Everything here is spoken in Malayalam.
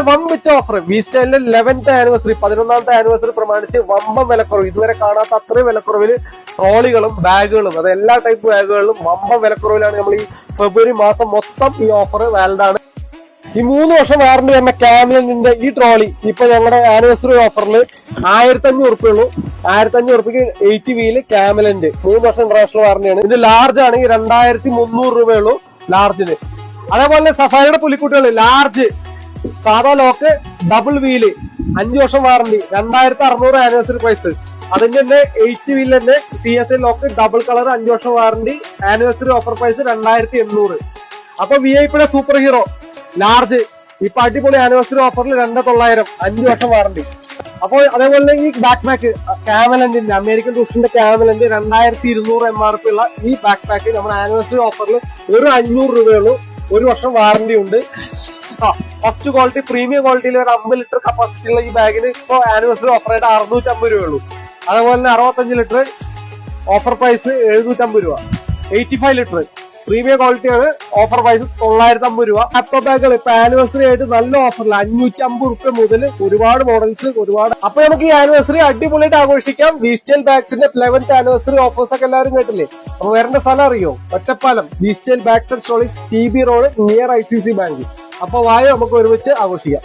അതുപോലെ വൺ വിച്ച് ഓഫർ വി സ്റ്റൈലിന്റെ 11th ആനിവേഴ്സറി 11ാമത്തെ ആനിവേഴ്സറി പ്രമാണിച്ച് വമ്പം വിലക്കുറവ്, ഇതുവരെ കാണാത്ത അത്രയും വിലക്കുറവിൽ ട്രോളികളും ബാഗുകളും, അത് എല്ലാ ടൈപ്പ് ബാഗുകളിലും വമ്പം വിലക്കുറവിലാണ് നമ്മൾ ഈ ഫെബ്രുവരി മാസം മൊത്തം ഈ ഓഫർ വാലിഡ് ആണ്. ഈ 3 വർഷം വാറണ്ടി വരുന്ന കാംലിന്റെ ഈ ട്രോളി ഇപ്പൊ ഞങ്ങളുടെ ആനിവേഴ്സറി ഓഫറിൽ 1500 ഉള്ളൂ. 1500 രൂപയ്ക്ക് 80 വീല് കാംലിന്റെ 3 വർഷം ഇന്റർനാഷണൽ വാറണ്ടിയാണ്. ഇത് ലാർജ് ആണെങ്കിൽ 2300 രൂപയുള്ളൂ ലാർജിന്. അതേപോലെ സഫാരിയുടെ പുലിക്കുട്ടികൾ ലാർജ് സാധാ ലോക്ക് ഡബിൾ വീല് 5 വർഷം വാറണ്ടി 2600 ആനിവേഴ്സറി പ്രൈസ്. അതിന്റെ തന്നെ 80 വീലിൽ തന്നെ TSA ലോക്ക് ഡബിൾ കളർ 5 വർഷം വാറണ്ടി ആനിവേഴ്സറി ഓഫർ പ്രൈസ് 2800. അപ്പൊ VIP സൂപ്പർ ഹീറോ ലാർജ് ഇപ്പൊ അടിപൊളി ആനിവേഴ്സറി ഓഫറിൽ 2900 5 വർഷം വാറണ്ടി. അപ്പോൾ അതേപോലെ ഈ ബാക്ക് പാക്ക് കാമലന്റിന്റെ അമേരിക്കൻ ടൂറിസ്റ്റിന്റെ കാമലന്റ് 2200 MRP ഉള്ള ഈ ബാക്ക് പാക്ക് നമ്മുടെ ആനിവേഴ്സറി ഓഫറിൽ വെറും 500 രൂപയുള്ളൂ. 1 വർഷം വാറണ്ടി ഉണ്ട്. ഫസ്റ്റ് ക്വാളിറ്റി പ്രീമിയം ക്വാളിറ്റിയിൽ ഒരു 50 ലിറ്റർ കപ്പാസിറ്റി ഉള്ള ഈ ബാഗിന് ഇപ്പൊ ആനിവേഴ്സറി ഓഫറായിട്ട് 650 രൂപയുള്ളൂ. അതുപോലെ തന്നെ 65 ലിറ്റർ ഓഫർ പ്രൈസ് 750 രൂപ. 85 ലിറ്റർ പ്രീമിയം ക്വാളിറ്റിയാണ്, ഓഫർ പ്രൈസ് 950 രൂപ. ലാപ്ടോപ്പ് ബാഗുകൾ ഇപ്പൊ ആനിവേഴ്സറി ആയിട്ട് നല്ല ഓഫറില്ല 550 രൂപ മുതൽ ഒരുപാട് മോഡൽസ് ഒരുപാട്. അപ്പൊ നമുക്ക് ഈ ആനിവേഴ്സറി അടിപൊളിയായിട്ട് ആഘോഷിക്കാം. വി സ്റ്റൈൽ ബാഗ്സിന്റെ 11th ആനിവേഴ്സറി ഓഫേഴ്സ് ഒക്കെ എല്ലാവരും കേട്ടില്ലേ? അപ്പൊ വരേണ്ട സ്ഥലം അറിയോ? Ottapalam V style bags and storage TB road near ICC bank. അപ്പൊ വായോ നമുക്ക് ഒരുമിച്ച് ആഘോഷിക്കാം.